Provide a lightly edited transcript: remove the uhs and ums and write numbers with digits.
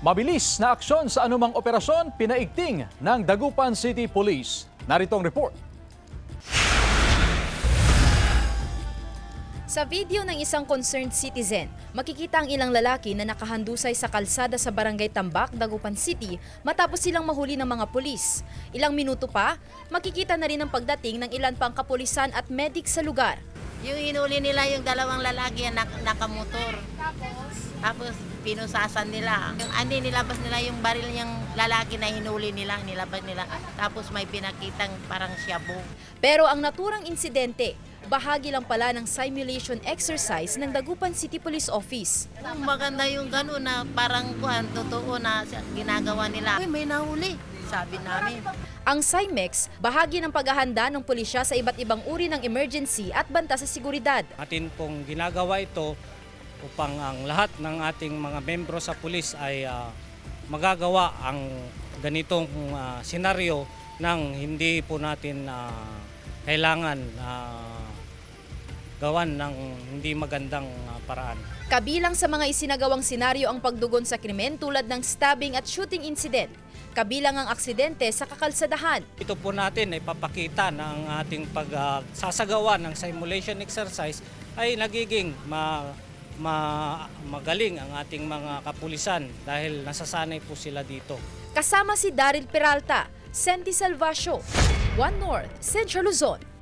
Mabilis na aksyon sa anumang operasyon pinaigting ng Dagupan City Police. Narito ang report. Sa video ng isang concerned citizen, makikita ang ilang lalaki na nakahandusay sa kalsada sa Barangay Tambak, Dagupan City matapos silang mahuli ng mga pulis. Ilang minuto pa, makikita na rin ang pagdating ng ilan pang kapulisan at medic sa lugar. Yung hinuli nila yung dalawang lalaki na nakamotor. Tapos pinusasan nila. Nilabas nila yung baril yung lalaki na hinuli nila, nilabas nila. Tapos may pinakitang parang shabu. Pero ang naturang insidente, bahagi lang pala ng simulation exercise ng Dagupan City Police Office. Maganda yung gano'n na parang totoo na ginagawa nila. Uy, may nahuli, sabi namin. Ang CIMEX, bahagi ng paghahanda ng pulisya sa iba't ibang uri ng emergency at banta sa seguridad. Atin pong ginagawa ito upang ang lahat ng ating mga membro sa pulis ay magagawa ang ganitong senaryo nang hindi po natin kailangan gawan ng hindi magandang paraan. Kabilang sa mga isinagawang senaryo ang pagdugon sa krimen tulad ng stabbing at shooting incident. Kabilang ang aksidente sa kakalsadahan. Ito po natin ay papakita na ang ating pagsasagawa ng simulation exercise ay nagiging magaling ang ating mga kapulisan dahil nasasanay po sila dito. Kasama si Daryl Peralta, Senti Salvacio, One North, Central Luzon.